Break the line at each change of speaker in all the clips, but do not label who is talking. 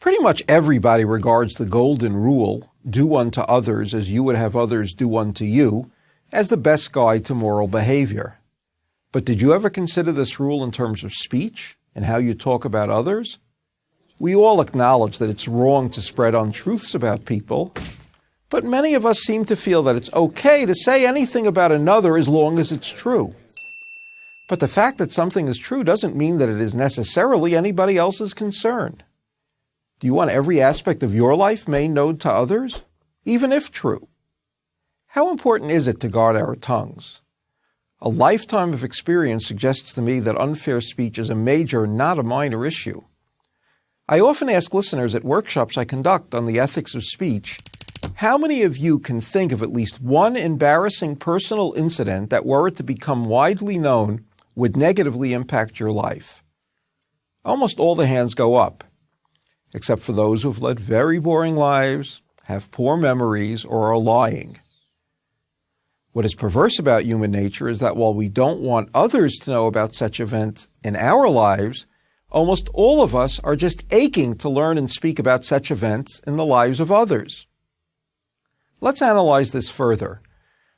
Pretty much everybody regards the golden rule, do unto others as you would have others do unto you, as the best guide to moral behavior. But did you ever consider this rule in terms of speech and how you talk about others? We all acknowledge that it's wrong to spread untruths about people, but many of us seem to feel that it's okay to say anything about another as long as it's true. But the fact that something is true doesn't mean that it is necessarily anybody else's concern. Do you want every aspect of your life made known to others, even if true? How important is it to guard our tongues? A lifetime of experience suggests to me that unfair speech is a major, not a minor issue. I often ask listeners at workshops I conduct on the ethics of speech, how many of you can think of at least one embarrassing personal incident that, were it to become widely known, would negatively impact your life? Almost all the hands go up, except for those who have led very boring lives, have poor memories, or are lying. What is perverse about human nature is that while we don't want others to know about such events in our lives, almost all of us are just aching to learn and speak about such events in the lives of others. Let's analyze this further.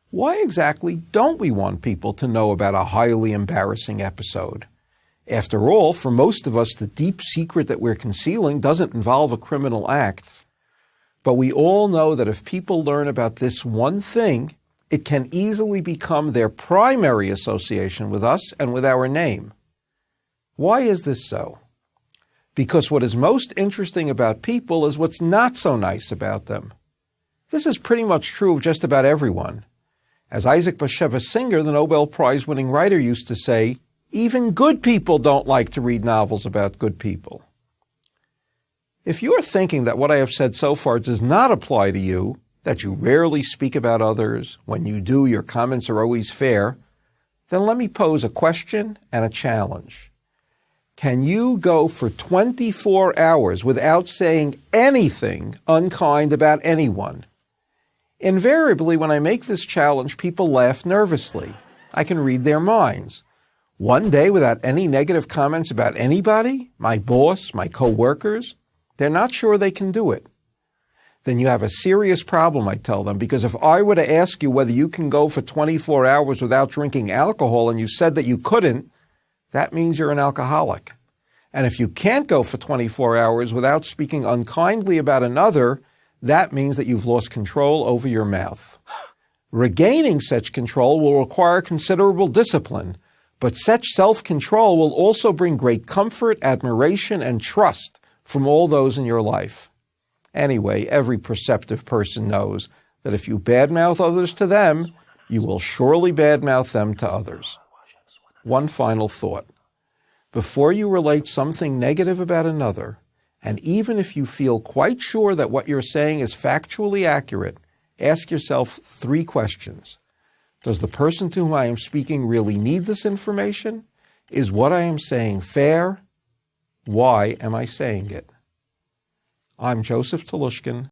Why exactly don't we want people to know about a highly embarrassing episode? After all, for most of us, the deep secret that we're concealing doesn't involve a criminal act. But we all know that if people learn about this one thing, it can easily become their primary association with us and with our name. Why is this so? Because what is most interesting about people is what's not so nice about them. This is pretty much true of just about everyone. As Isaac Bashevis Singer, the Nobel Prize-winning writer, used to say, even good people don't like to read novels about good people. If you're thinking that what I have said so far does not apply to you, that you rarely speak about others, when you do, your comments are always fair, then let me pose a question and a challenge. Can you go for 24 hours without saying anything unkind about anyone? Invariably, when I make this challenge, people laugh nervously. I can read their minds. One day without any negative comments about anybody, my boss, my co-workers, they're not sure they can do it. Then you have a serious problem, I tell them, because if I were to ask you whether you can go for 24 hours without drinking alcohol and you said that you couldn't, that means you're an alcoholic. And if you can't go for 24 hours without speaking unkindly about another, that means that you've lost control over your mouth. Regaining such control will require considerable discipline, but such self-control will also bring great comfort, admiration, and trust from all those in your life. Anyway, every perceptive person knows that if you badmouth others to them, you will surely badmouth them to others. One final thought. Before you relate something negative about another, and even if you feel quite sure that what you're saying is factually accurate, ask yourself 3 questions. Does the person to whom I am speaking really need this information? Is what I am saying fair? Why am I saying it? I'm Joseph Telushkin.